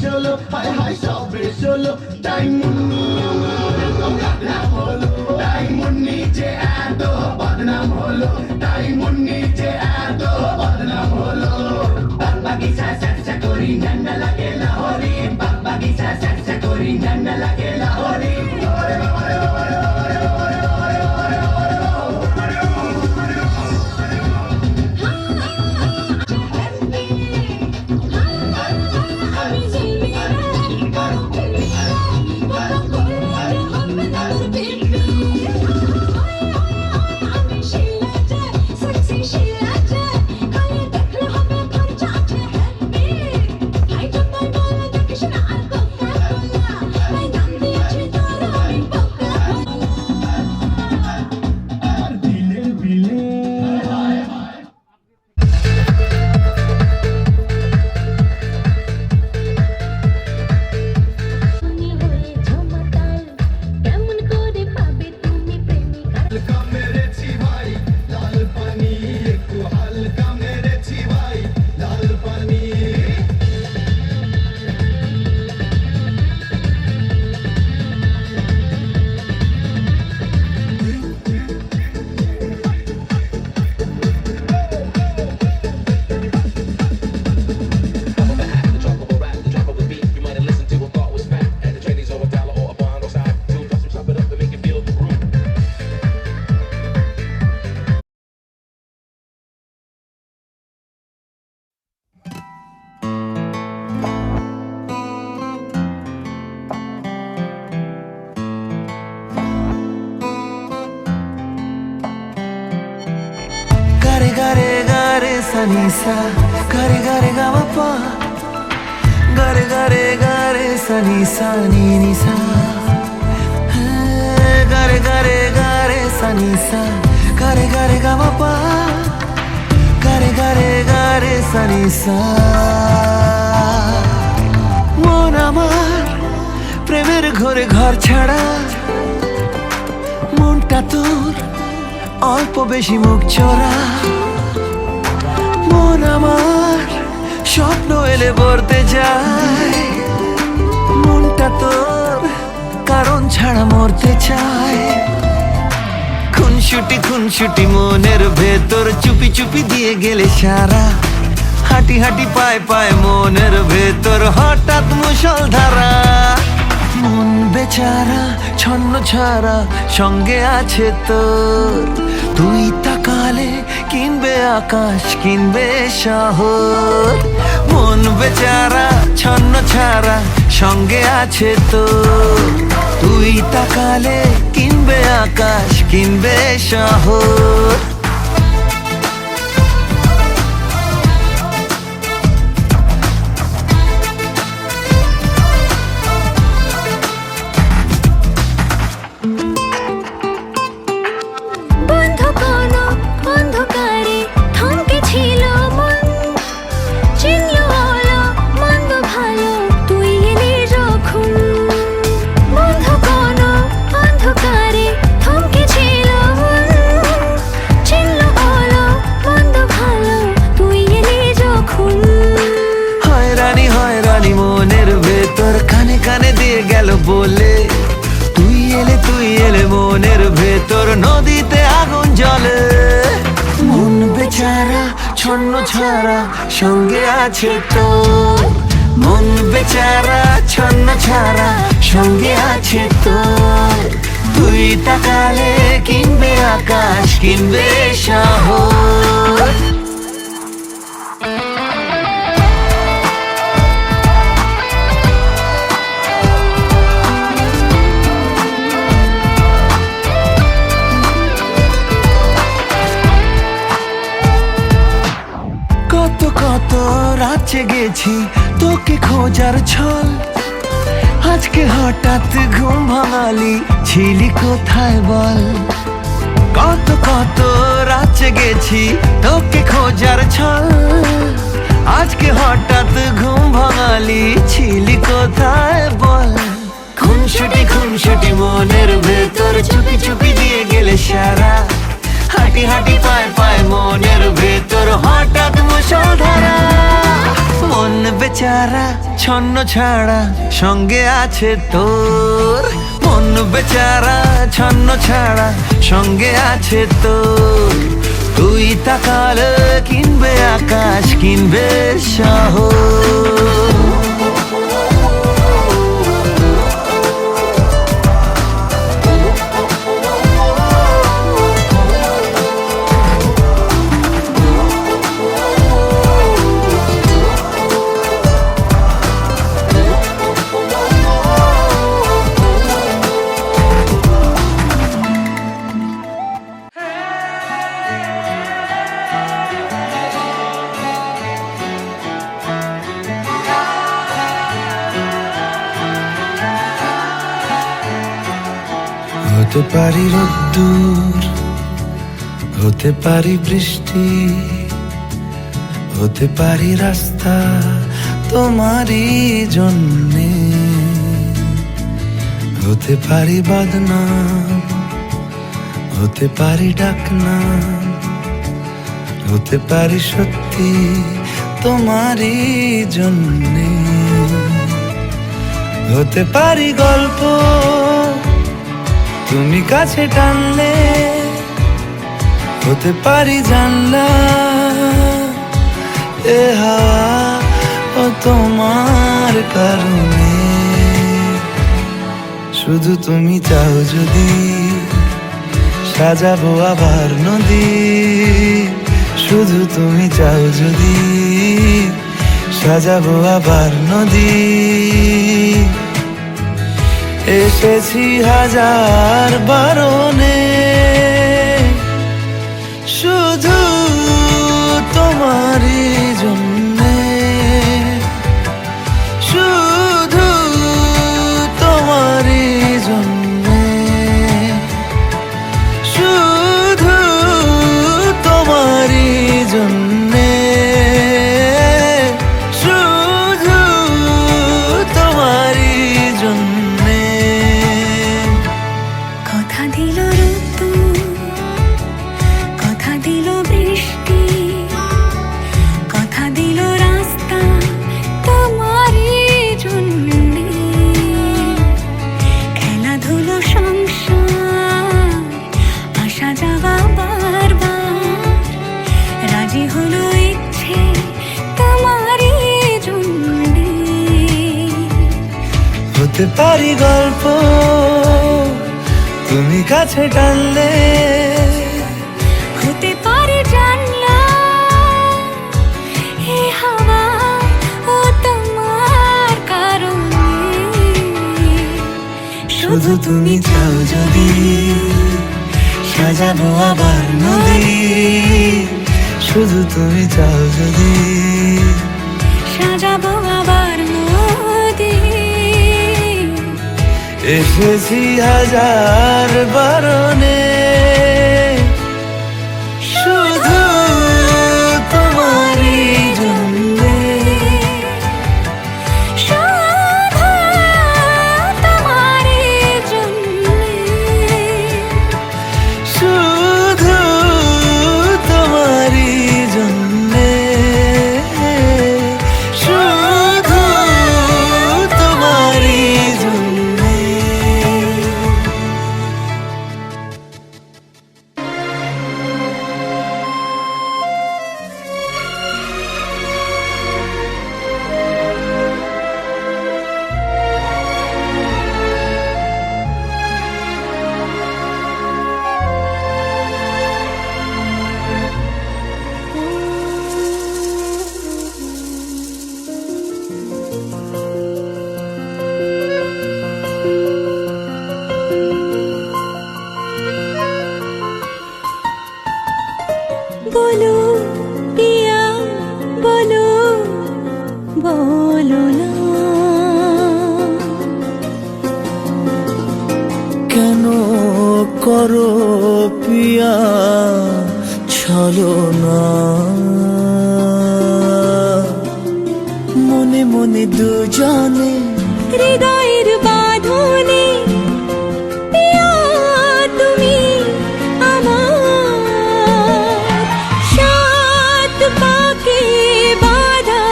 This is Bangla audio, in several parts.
হলো হায় হায় সবে হলো তাই মুন্নি বদনাম হলো তাই মুন্নি যে এত বদনাম হলো তাই মুন্নি যে এত বদনাম হলো বাগিচা সাকসা করি নান্না লাগে লাহোরি বাগিচা সাকসা করি নান্না লাগে Lahori gare gare sanisa gare gare gamapa gare gare gare sanisa ni nisa gare gare gare sanisa gare gare gamapa gare gare gare sanisa মন আমার প্রেমের ঘরে ঘর ছাড়া মনটা তোর অল্প বেশি মুখ চোরা মন আমার স্বপ্ন এলে বলতে যায় মনটা তোর কারণ ছাড়া মরতে চায় খুনসুটি মনের ভেতর চুপি চুপি দিয়ে গেলে সারা হাঁটি হাঁটি পায় পায় মনের ভেতর হঠাৎ মুষলধারা মন বেচারা ছন্ন ছাড়া সঙ্গে আছে তোর তুই তাকালে কিনবে আকাশ কিনবে শহর মন বেচারা ছন্ন ছাড়া সঙ্গে আছে তোর তুই তাকালে কিনবে আকাশ কিনবে শহর বলে তুই এলে মনের ভেতর নদীতে আগুন জ্বলে মন বেচারা ছন্ন ছাড়া সঙ্গে আছে তোর মন বেচারা ছন্ন ছাড়া সঙ্গে আছে তোর তুই তাকালে কিনবে আকাশ কিনবে শহর কত রাত জেগেছি তোকে খোঁজার ছল আজকে হঠাৎ ঘুম ভাঙালি ছিলি কোথায় বল কত রাত জেগেছি তোকে খোঁজার ছল আজকে হঠাৎ ঘুম ভাঙালি ছিলি কোথায় বল খুনসুটি মনের ভেতর চুপি চুপি দিয়ে গেলে সারা হাঁটি হাঁটি পায় পায় মনের ভেতর হঠাৎ মুষলধারা মন বেচারা ছন্ন ছাড়া সঙ্গে আছে তোর, মন বেচারা ছন্ন ছাড়া সঙ্গে আছে তোর। তুই তাকালে কিনবে আকাশ, কিনবে শহর। হতে পারি রোদ্দুর, হতে পারি বৃষ্টি, হতে পারি রাস্তা তোমারই জন্যে, হতে পারি বদনাম, হতে পারি ডাকনাম, হতে পারি সত্যি তোমারই জন্যে, হতে পারি গল্প তুমি কাছে টানলে, হতে পারি জানলা এ হাওয়া ও তোমার কারণে। শুধু তুমি চাও যদি সাজাবো আবার নদী, শুধু তুমি চাও যদি সাজাবো আবার নদী। এসেছি হাজার বারণে শুধু তোমারই জন্যে, শুধু তোমারই জন্যে, শুধু তোমারই জন্যে, শুধু তোমারই জন্যে। কথা দিল ঋতু, কথা দিল বৃষ্টি, কথা দিল রাস্তা তোমারই জন্যে, খেলাধুলো সংসার আসা যাওয়া বারবার, রাজি হলো ইচ্ছে তোমারই জন্যে। হতে পারি গল্প তুমি কাছে টানলে, হতে পারে জানলা এ হাওয়া ও তোমার কারণে। শুধু তুমি চাও যদি সাজাবো আবার নদী, শুধু তুমি চাও যদি সাজাবো আবার নদী। এসেছি হাজার বারণে শুধু তোমারই জন্যে, শুধু তোমারই জন্যে, শুধু তোমারই জন্যে, শুধু তোমারই জন্যে। বলো পিয়া বলো, বলো না কেন করো পিয়া ছলনা, মনে মনে দুজনে হৃদয়ের বাঁধনে। পিয়া তুমি আমার সাত পাকে বাঁধা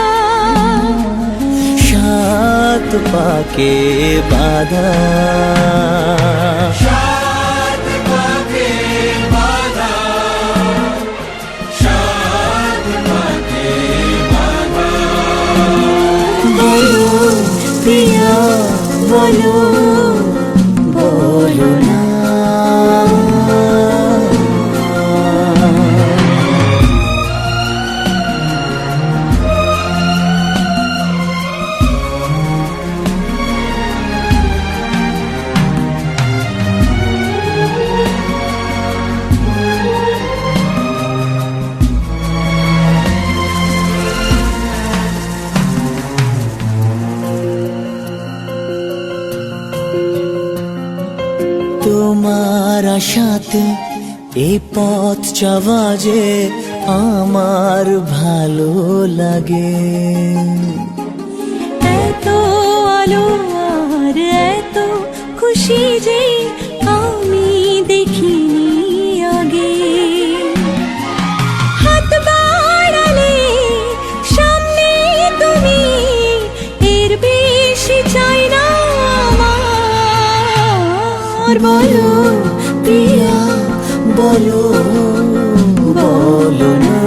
পাকে বাধা বলো প্রিয়া বলো বলো না তোমার আশাতে এই পথ চলা যে আমার ভালো লাগে এত আলো আর এত খুশি যে আমি দেখিনি আগে হাত বাড়ালে সামনে তুমি এর বেশি চাই না আমার বলো প্রিয়া বলো বলো না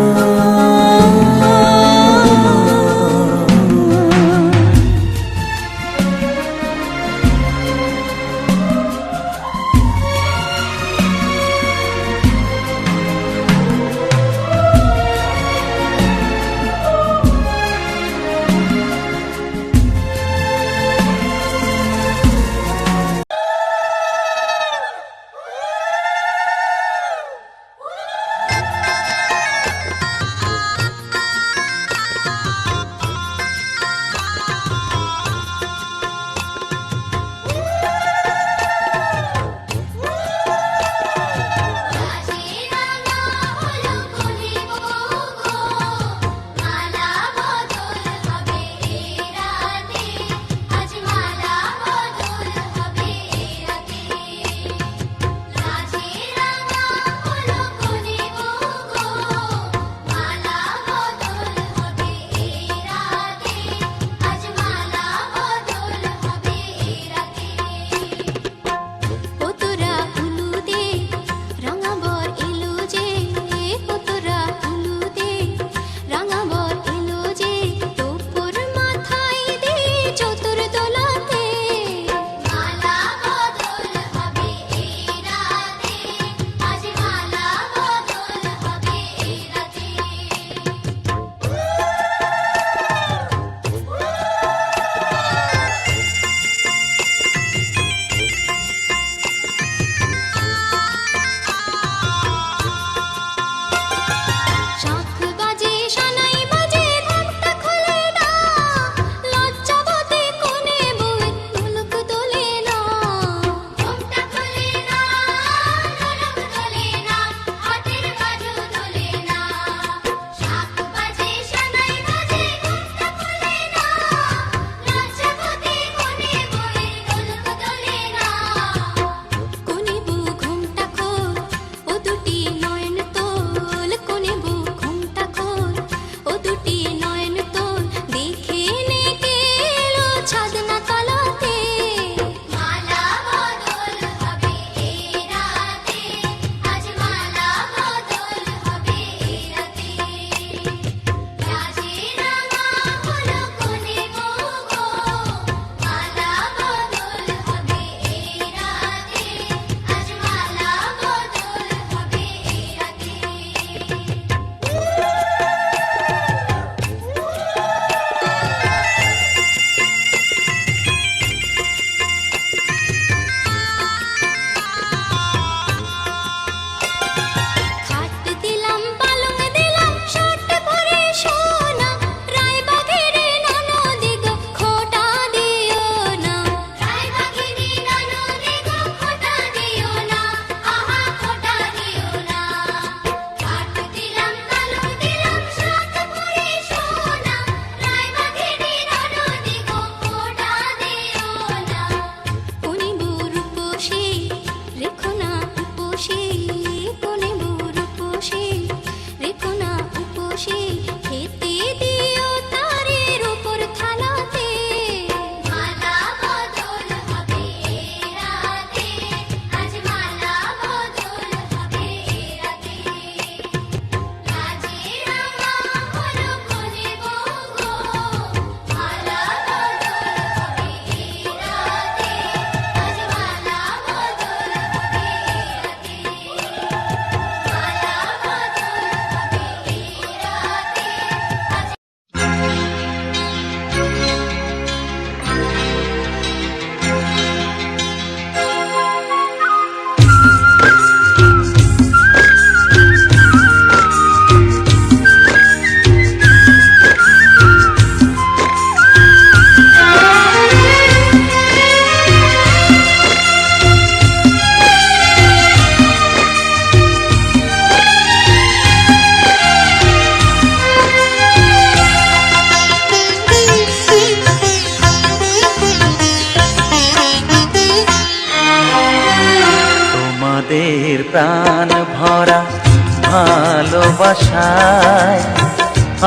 ভালোবাসায়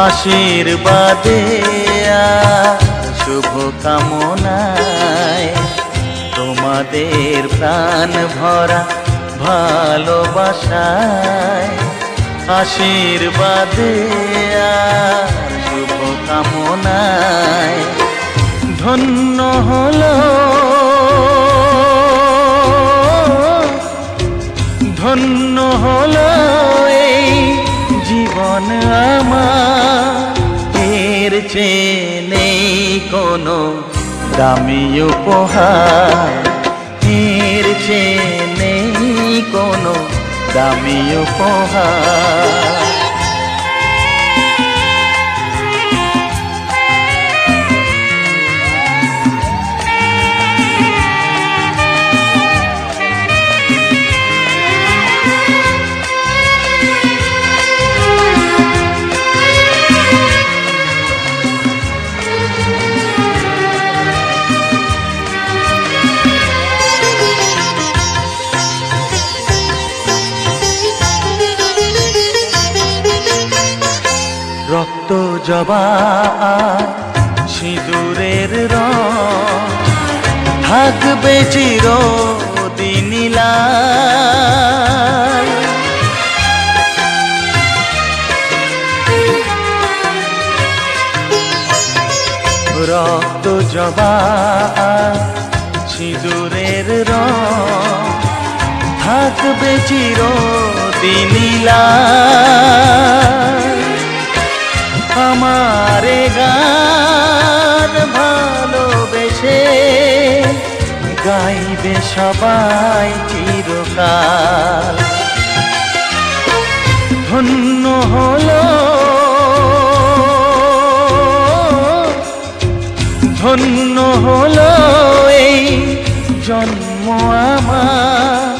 আশীর্বাদে আর শুভ কামনায় তোমাদের প্রাণ ভরা ভালোবাসায় আশীর্বাদে আর শুভ কামনায় ধন্য হলো ধন্য হলো এই জীবন আমার, এর চেয়ে নেই কোনো দামি উপহার, এর চেয়ে নেই কোনো দামি উপহার। রক্ত জবা সিঁদুরের রং থাকবে চিরদিন লাল। রক্ত জবা সিঁদুরের রং থাকবে চিরদিন লাল। আমারে গান ভালোবেসে গাইবে সবাই চিরকাল। ধন্য হলো ধন্য হলো এই জন্ম আমার,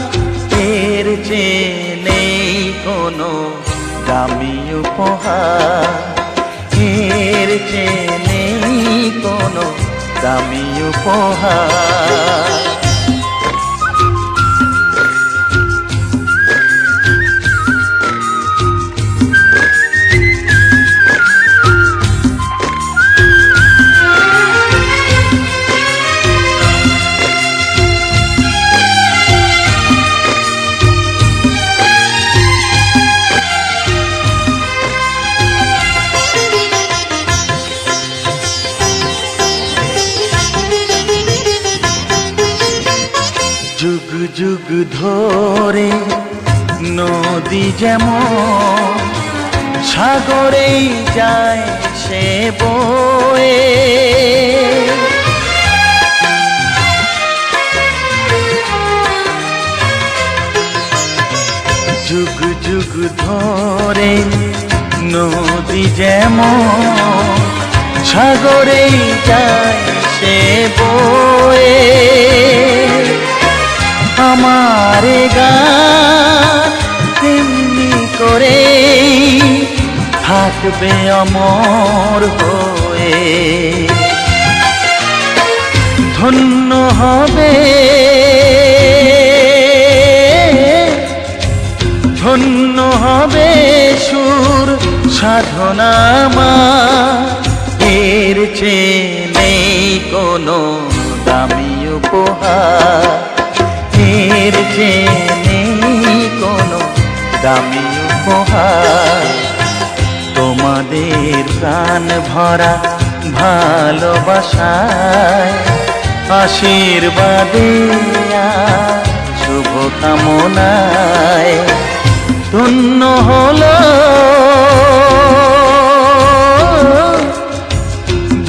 এর চেয়ে নেই কোনো দামি উপহার, এর চেয়ে নেই কোনো দামি উপহার। যুগ যুগ ধরে নদী যেমন সাগরেই যায় সে বয়ে, যুগ যুগ ধরে নদী যেমন সাগরেই যায় সে বয়ে। আমারে গান তেমনি করে থাকবে অমর হয়ে। ধন্য হবে ধন্য হবে সুর সাধনা আমার, এর চেয়ে নেই কোনো দামি উপহার, এর চেয়ে নেই কোনো দামি উপহার। তোমাদের প্রাণ ভরা ভালোবাসায় আশীর্বাদে আর শুভ কামনায় ধন্য হলো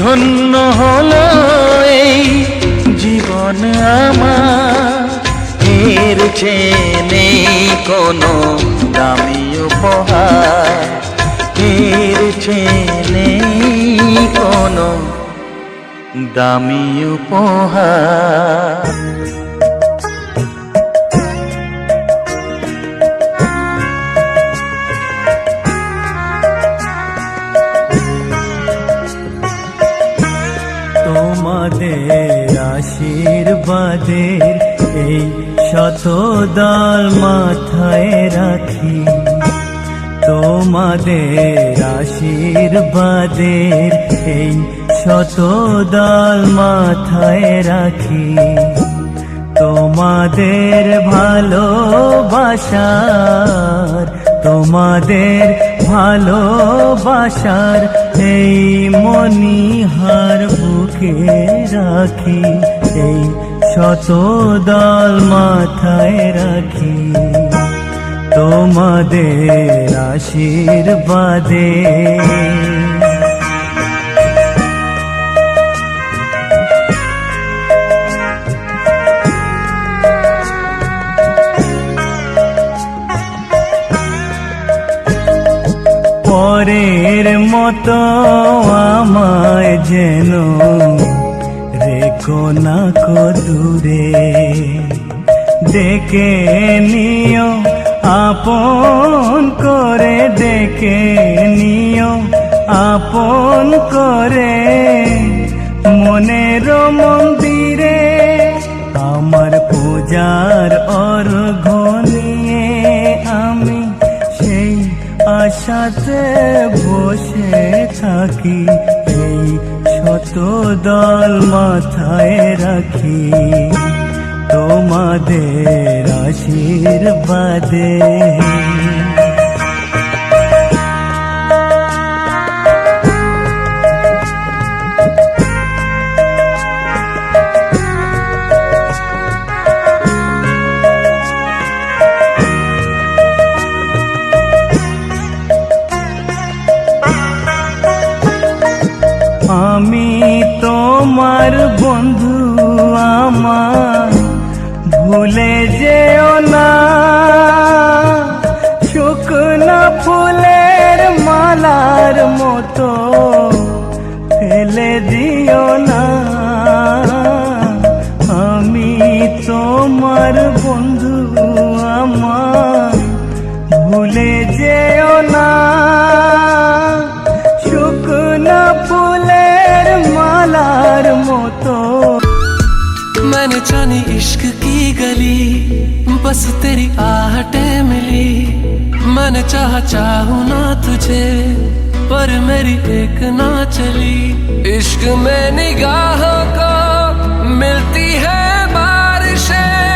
ধন্য হলো এই জীবন আমার, এর চেয়ে নেই কোনো দামি উপহার, এর চেয়ে নেই কোনো দামি উপহার। তোমাদের আশীর্বাদের এই শত দল মাথায় রাখি, তোমাদের আশীর্বাদের এই শত দল মাথায় রাখি, তোমাদের ভালোবাসার, তোমাদের ভালোবাসার এই মণিহার বুকে রাখি, এই শত দল মাথায় রাখি, তোমাদের আশীর্বাদে। পরের মতো আমায় যেন রেখো না কো দূরে, ডেকে নিও আপন করে, ডেকে নিও আপন করে, মনের মন্দিরে আমার পূজার অর্ঘ্য নিয়ে আমি সেই আশাতে বসে থাকি, এই শত দল মাথায় রাখি, তোমাদের আশীর্বাদে। আমি তোমার বন্ধু, আমার ভুলে যেও না, শুকনো ফুলের মালার মতো ফেলে দিও না। আমি তোমার বন্ধু, আমার ভুলে যেও না, শুকনো ফুলের মালার মতো। मैंने जानी इश्क की गली, बस तेरी आहटें मिली, मैंने चाहूँ ना तुझे, पर मेरी एक ना चली। इश्क में निगाहों को मिलती है बारिशें,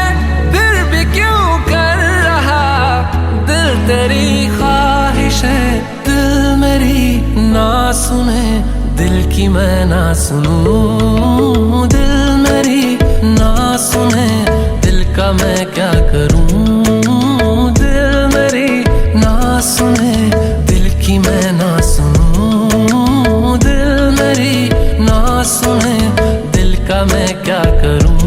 फिर भी क्यों कर रहा दिल तेरी ख्वाहिशें। दिल मेरी ना सुने, दिल की मैं ना सुनूं, दिल मेरी ना सुने, दिल का मैं क्या करूं। दिल मेरी ना सुने, दिल की मैं ना सुनूं, दिल मेरी ना सुने, दिल का मैं क्या करूं।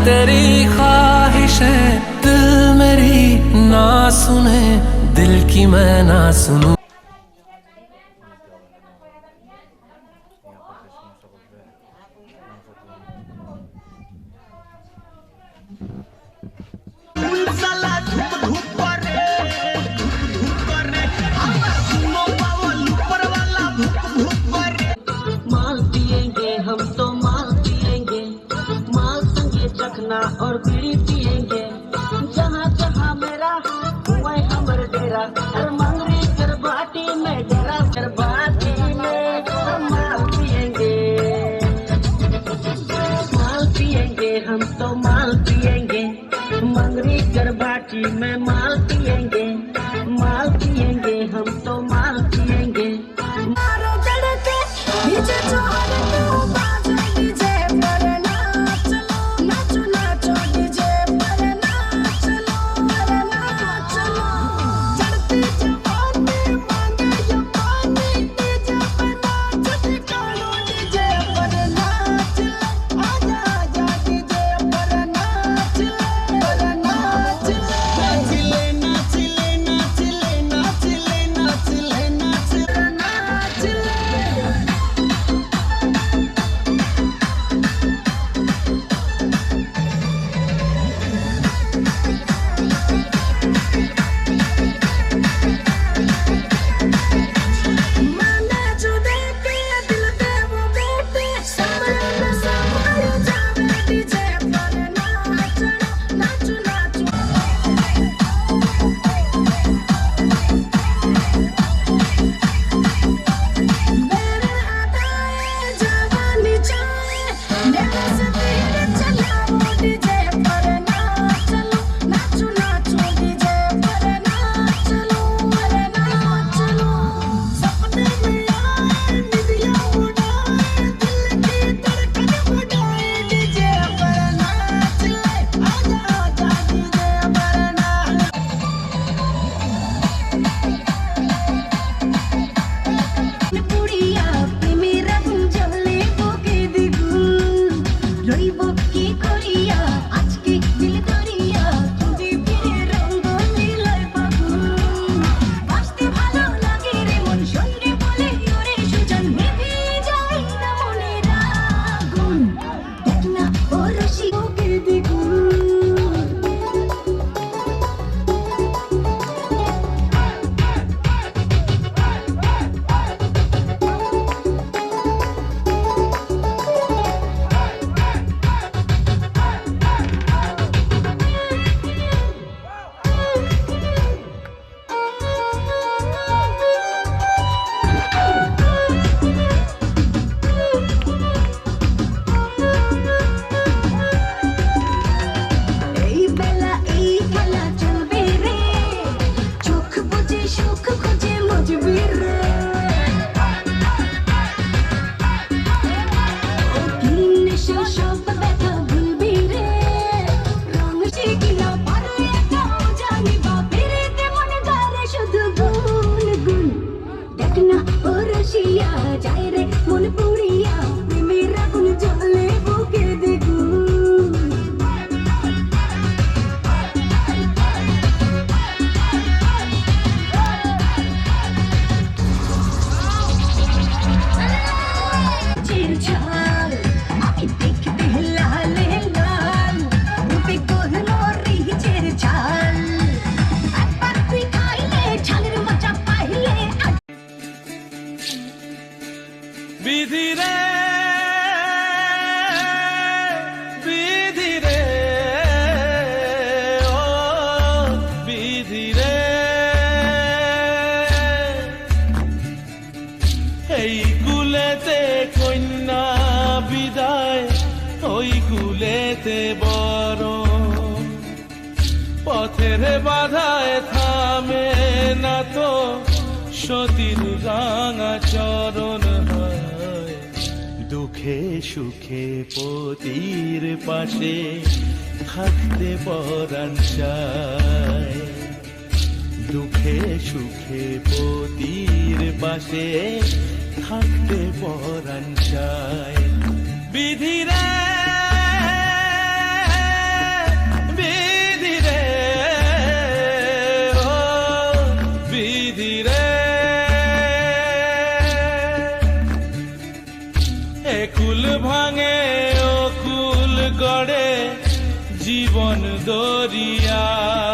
तेरी ख्वाहिशें, दिल मेरी ना सुने, दिल की मैं ना सुनूं। माल पिएंगे हम तो माल पिएंगे, माल संगे चखना और बीड़ी पिएंगे। जहाँ जहाँ मेरा वही हमर डेरा, हर मंगरी कर बाटी में डेरा, कर बाटी में माल पिएंगे। माल पिएंगे हम तो माल पिएंगे, मंगरी कर बाटी में माल पिएंगे। माल पिएंगे हम तो माल पिएंगे। डीजे चोर तू बाजे डीजे पर नाच लो, नाचो नाचो কিনা পারো এটাও জানি বা ফিরিতে মনে করে শুধু গুন গুন দেখ না ও রসিয়া যায় রে মন পুড়িয়া প্রেমের আগুন জ্বলে বুকে দ্বিগুণ ছাল আমি দেখতে লালে লাল রূপে গোল মরিচের ঝাল একবার তুই খাইলে ঝালের মজা পাইলে বিধি রে বিধি রে ও বিধি রে এই কুলেতে কন্যা বিদায় ওই কুলেতে বড় পথের বাধায় থামে না তো সতীর রাঙা চরণ হয় দুঃখে সুখে পতির পাশে থাকতে পরাণ চায় দুঃখে সুখে পতির পাশে থাকতে পরাণ চায় বিধি রে বিধি রে ও বিধি রে একুল ভাঙে ও কুল গড়ে জীবন দরিয়ায়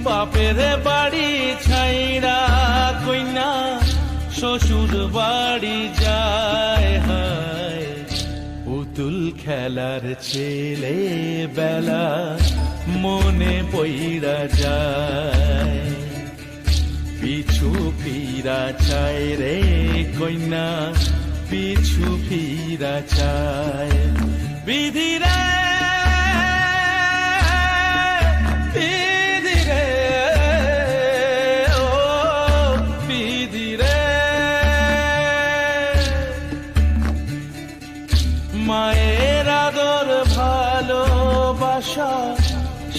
বাপের বাড়ি ছাইড়া কইনা শ্বশুর বাড়ি যায় হায় পুতুল খেলার ছেলে বেলা মনে পইরা যায় পিছু ফিরা চায় রে কইনা পিছু ফিরা চায় বিধি রে বিধি রে ও বিধি রে মায়ের আদর ভালোবাসা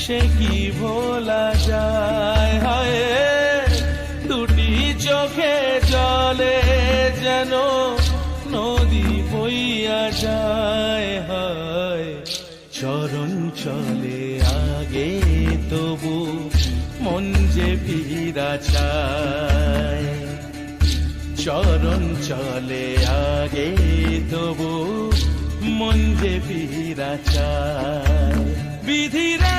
সে কি ভোলা যায় হায় দুটি চোখে জলে যেন নদী বইয়া যায় হায় চরণ চলে আগে তবু মন যে ফিরা চায় চরণ চলে আগে তবু মন যে ফিরা চায় বিধি রে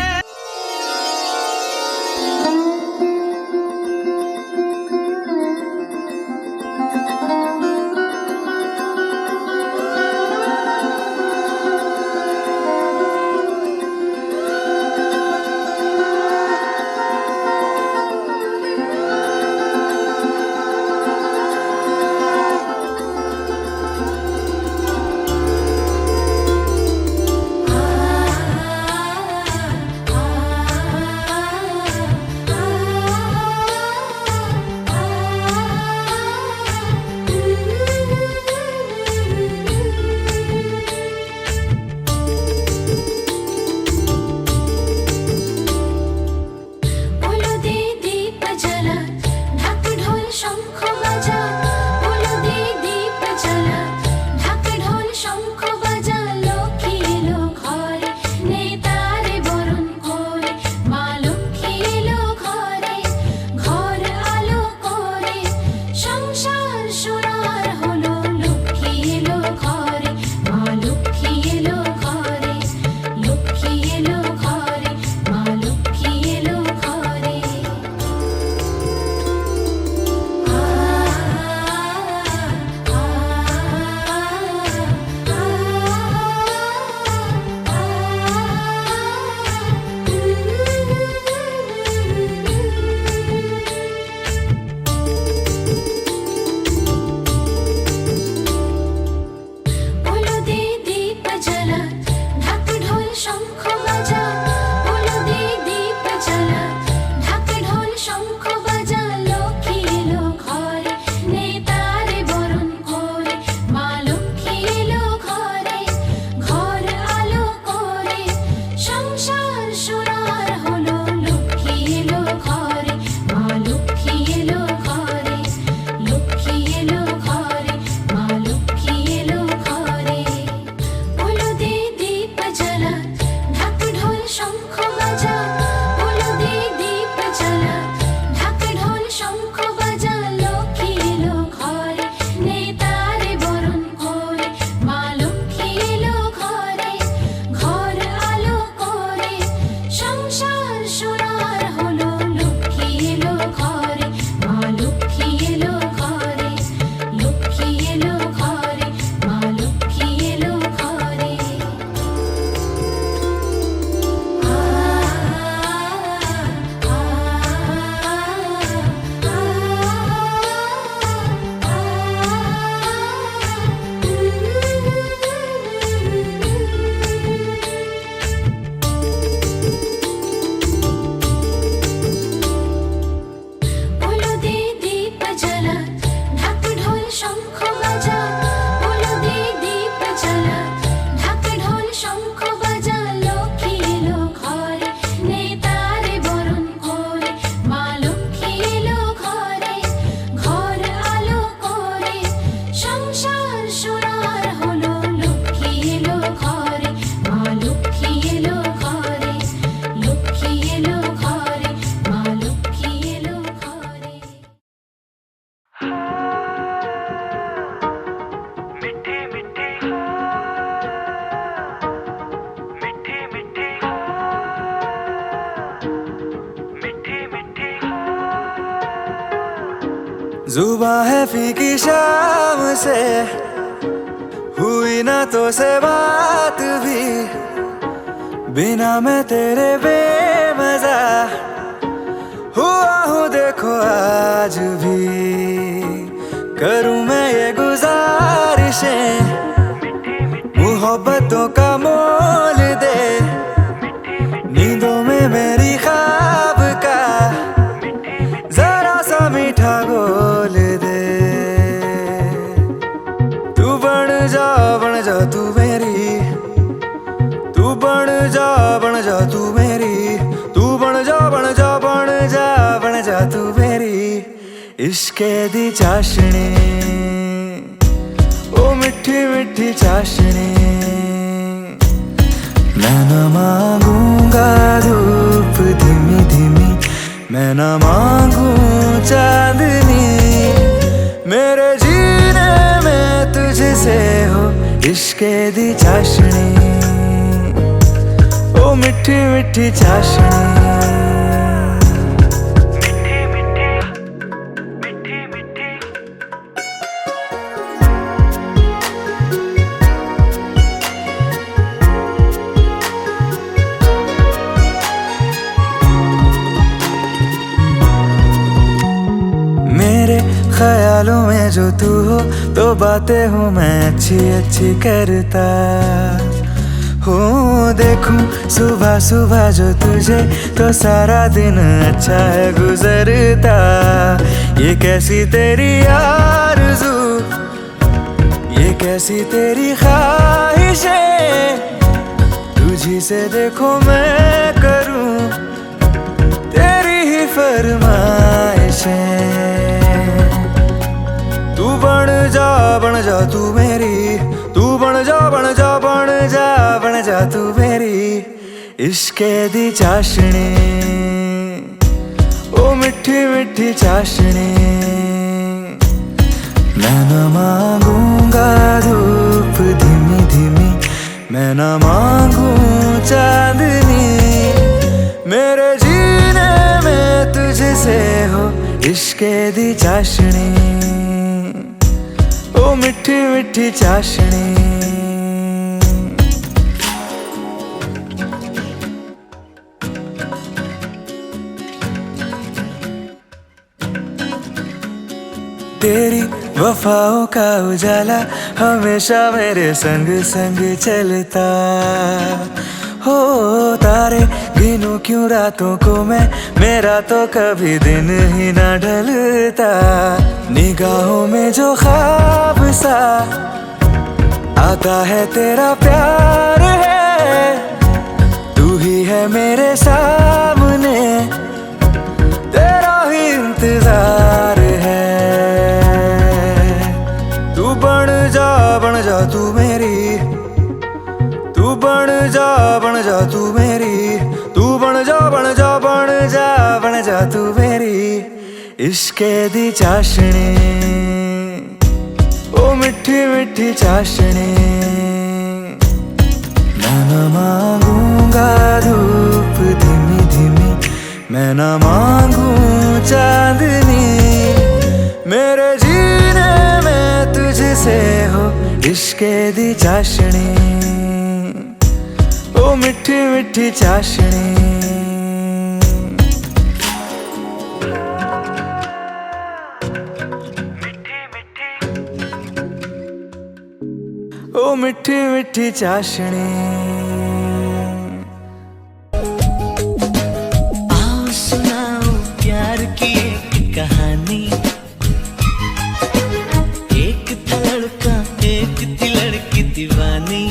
जुबा है फीकी शाम से, हुई ना तो से बात भी, बिना मैं तेरे बेमजा हुआ हूँ देखो आज भी। करूँ मैं ये गुजारिशें, मोहब्बतों का मोल दे, नींदों में मेरी ख्वाब का जरा सा मीठा घोल दे। तू बन जा तू मेरी, तू बन जा तू मेरी, तू बन जा तू मेरी इश्के दी चाशनी, ओ मिठी मिठी चाशनी। मैं न मांगूंगा धूप धीमी धीमी, मैं न मांगू चांदनी, मेरे जीने में तुझसे हो इश्के दी चाशनी, ओ मिठी मिठी चाशनी। मेरे ख्यालों में जो तू हो तो बातें हूँ मैं अच्छी अच्छी करता हो। देखूं सुबह सुबह जो तुझे तो सारा दिन अच्छा है गुजरता। ये कैसी तेरी आरज़ू, ये कैसी तेरी ख्वाहिशें, तुझी से देखो मैं करूं तेरी ही फरमाइशें। तू बन जा तू मेरी, तू बन जा तू मेरी इश्के दी चाशनी, ओ मिठी मिठी चाशनी। मैं न मांगूंगा धूप धीमी धीमी, मैं न मांगू चांदनी, मेरे जीने में तुझसे हो इश्के दी चाशनी, ओ मिठी मिठी चाशनी। तेरी वफाओं का उजाला हमेशा मेरे संग संग चलता हो। तारे गिनूं क्यों रातों को मैं, मेरा तो कभी दिन ही ना ढलता। निगाहों में जो ख्वाब सा आता है तेरा प्यार है, तू ही है मेरे सामने, तेरा ही इंतजार है। तू बन जा तू मेरी, तू बन जा तू मेरी, तू बन जा तू मेरी इश्के दी चाशनी, ओ मिठी मिठी चाशनी। मैं न मांगूंगा धूप धीमी धीमी, मैं न मांगू चांदनी, मेरे जीने में तुझसे हो इश्के दी चाशनी, ओ मिठी मिठी चाशनी। ओ मिठी मिठी चाशनी। आओ सुनाओ प्यार की एक कहानी। एक था लड़का एक थी लड़की दीवानी,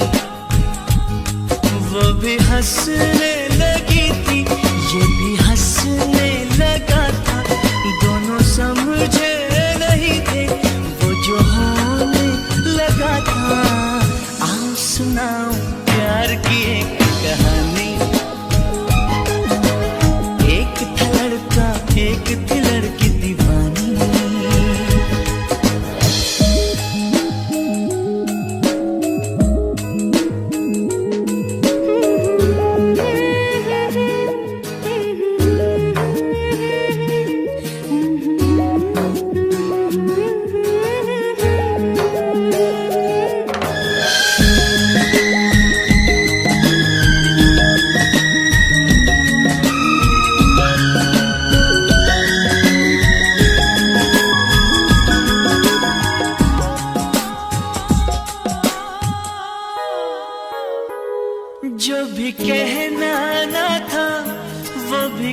वो भी हंसने लगी थी ये भी हंसने लगा था। दोनों समझे नहीं थे वो जो होने लगा था। आओ सुनाओ प्यार की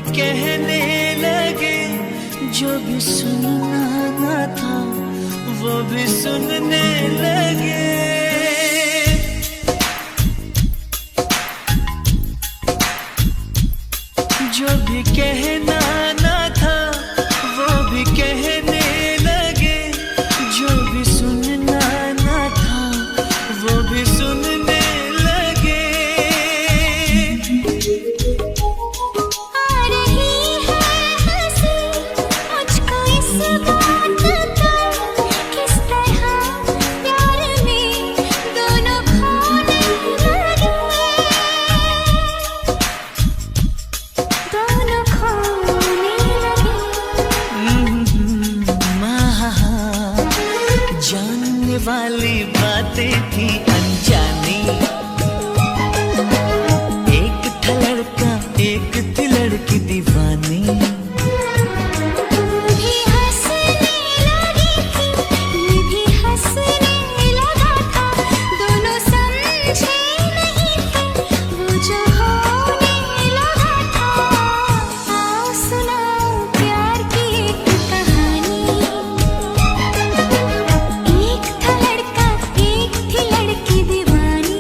भी कहने लगे, जो भी सुनना ना था वो भी सुनने लगे। जो भी कहना ना था वो भी कहने लगे, जो भी सुनना ना था वो भी सुनने लगे। आ रही है हंसी मुझको इस बात का, किस तरह प्यार में दोनों खोने लगे, दोनों खोने लगे। जानने वाली बातें थी अनजानी, एक था लड़का एक थी लड़की दीवानी। तू भी हंसने लगी थी, मैं भी हंसने लगा था, दोनों समझे नहीं थे वो जो होने लगा था। आओ सुनाओ प्यार की एक कहानी, एक था लड़का एक थी लड़की दीवानी।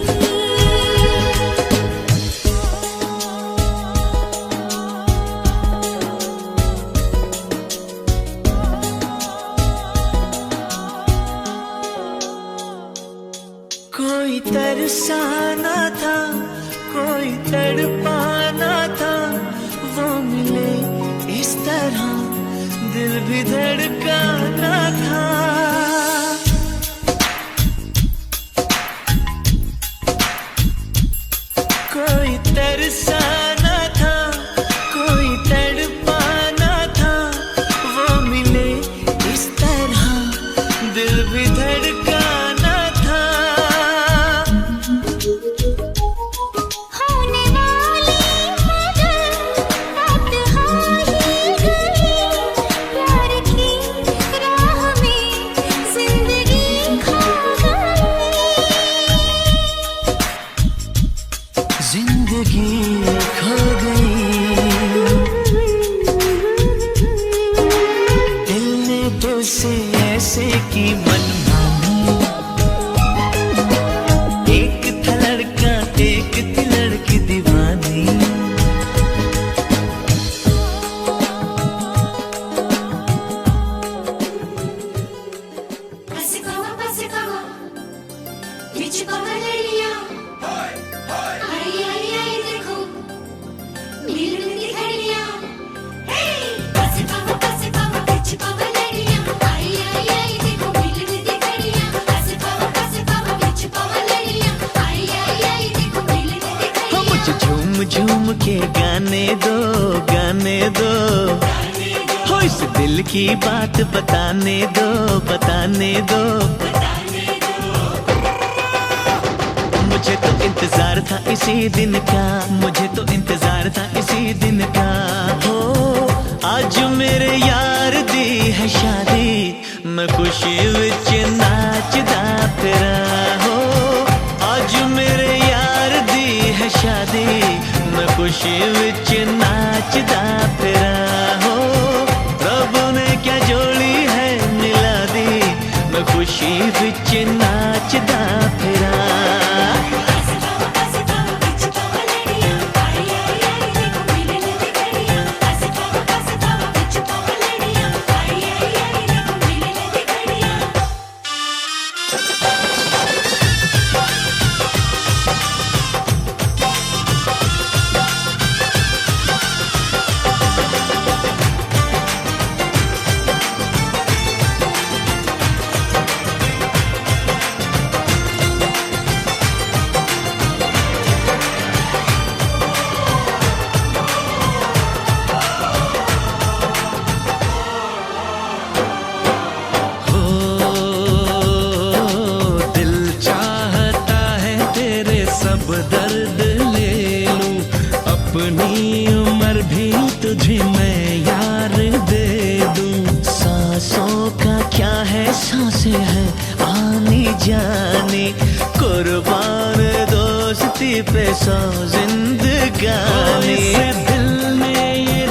कोई तरसाना था कोई तड़पाना था, वो मिले इस तरह दिल भी धड़काना था। कोई तरसाना था कोई तड़पाना था, वो मिले इस तरह दिल भी धड़काना था। होने वाली मगर रात हो ही गई, प्यार की राह में जिंदगी खो गई, जिंदगी खो गई। दिल ने तो से ऐसे की मनमानी, एक था लड़का एक थी लड़की दीवानी। Pasicova, बीच पगलड़ियाँ, आई आई आई देखो, मिलन की घड़ियाँ। Pasicova, बीच पगलड़ियाँ, आई आई आई देखो, मिलन की घड़ियाँ। Pasicova, बीच पगलड़ियाँ, आई आई आई देखो, मिलन की घड़ियाँ। मुझे झूम झूम के गाने दो गाने दो, हो इस दिल की बात बताने दो बताने दो। मुझे तो इंतजार था इसी दिन का, मुझे तो इंतजार था इसी दिन का। हो आज मेरे यार दी है शादी, मैं खुशी विच नाचदा फिरा। हो आज मेरे यार दी है शादी, मैं खुशी विच नाचदा फिरा। हो रब ने क्या जोड़ी है मिला दी, मैं खुशी विच नाचदा फिरा। दर्द ले लूं, अपनी उम्र भी तुझे मैं यार दे दूं। सांसों का क्या है सांसें हैं आने जाने, कुर्बान दोस्ती पे सौ जिंदगानी। दिल ने ये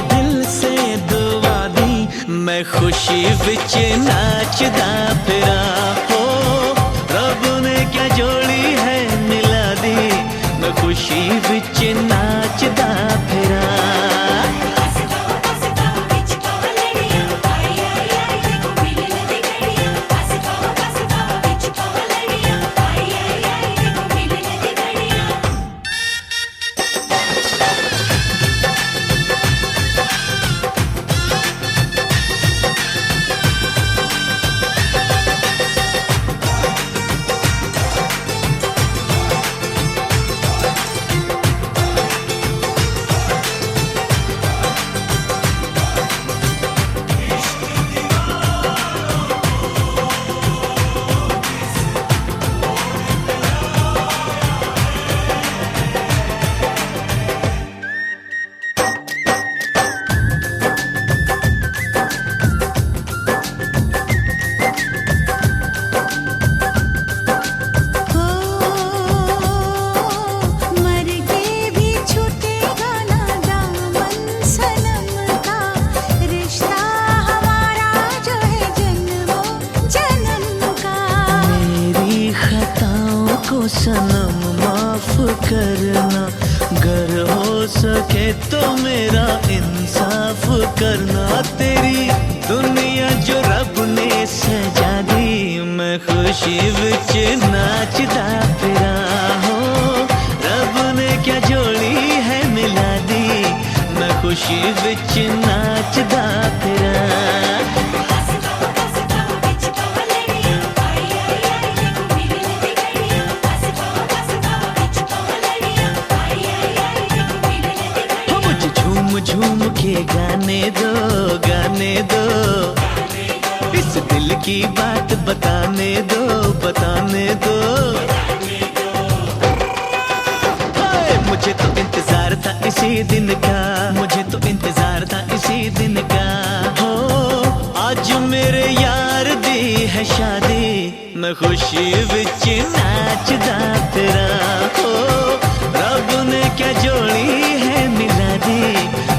सके तो मेरा इंसाफ करना। तेरी दुनिया जो रब ने सजा दी, मैं खुशी विच नाचदा फिरा हो। रब ने क्या जोड़ी है मिला दी, मैं खुशी विच नाचदा फिरा। झूम के गाने दो, गाने दो, इस दिल की बात बताने दो, बताने दो। हाय, मुझे तो इंतजार था इसी दिन का, मुझे तो इंतजार था इसी दिन का। हो आज मेरे यार दी है शादी, मैं खुशी विच नाचदा फिरा हो। रब ने क्या जोड़ी है मिला दी,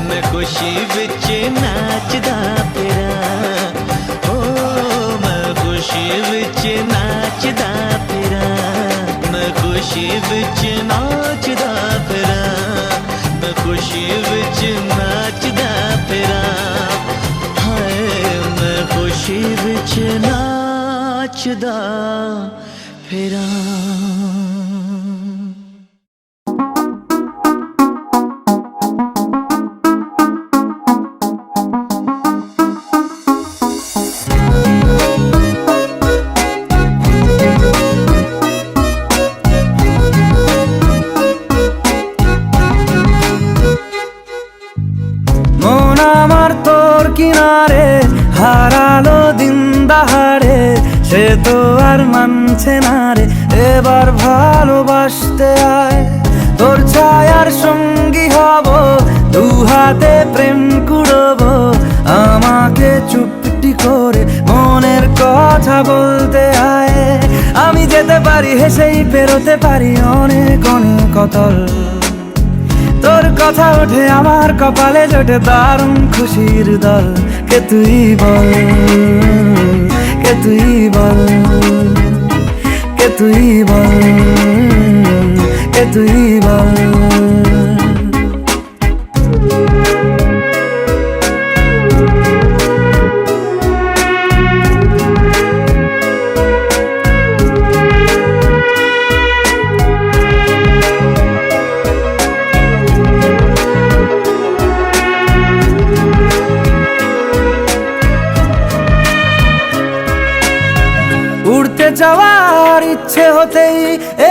मैं खुशी विच नाचदा फिरा हो। मैं खुशी विच नाचदा फिरा, मैं खुशी विच नाचदा फिरा, मैं खुशी विच नाचदा फिरा। हाय, मैं खुशी विच नाचदा फिरा। কিনারে হারালো দিন দাহাড়ে, সে তো আর মানছে না রে এবার ভালোবাসতে আয়। তোর ছায়ার সঙ্গী হব, দু হাতে প্রেম কুড়বো, আমাকে চুপটি করে মনের কথা বলতে আয়। আমি যেতে পারি হেসেই পেরোতে পারি অনেক অনেক অতল। তোর কথা ওঠে আমার কপালে জোটে দারুণ খুশির দল। কে তুই বল, কে তুই বল, কে তুই বল, কে তুই বল। উড়তে যাওয়ার ইচ্ছে হতেই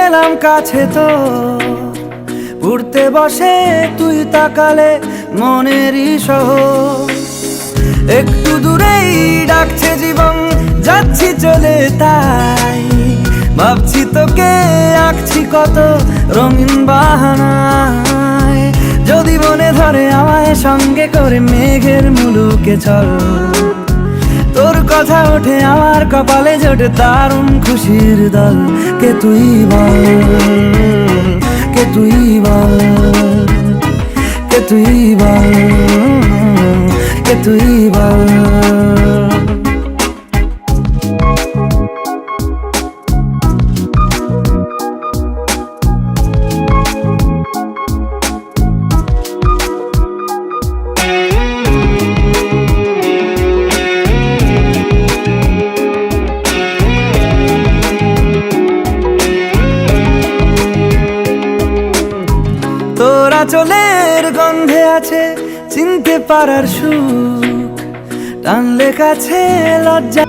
এলাম কাছে তো, উড়তে বসে তুই তাকালে মনেরই শহর। একটু দূরেই ডাকছে জীবন, যাচ্ছি চলে তাই ভাবছি তোকে আঁকছি কত রঙিন বাহানায়। যদি মনে ধরে আমায় সঙ্গে করে মেঘের মুলুকে চল। তোর কথা ওঠে আমার কপালে জোটে দারুণ খুশির দল। কে তুই বল, কে তুই বল, কে তুই বল, কে তুই বল। তোরা চলের গন্ধে আছে চিনতে পারার সুখ, টানলে কাছে লজ্জা।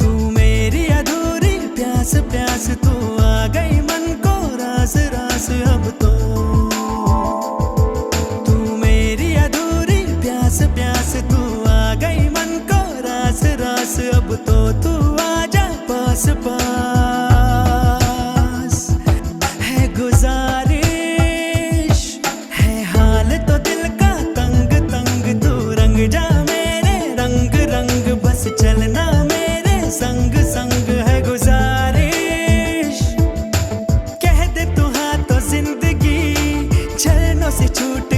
तू मेरी अधूरी प्यास प्यास, तू आ गई मन को रास रास अब तो। तू मेरी अधूरी प्यास प्यास, तू आ गई मन को से छूट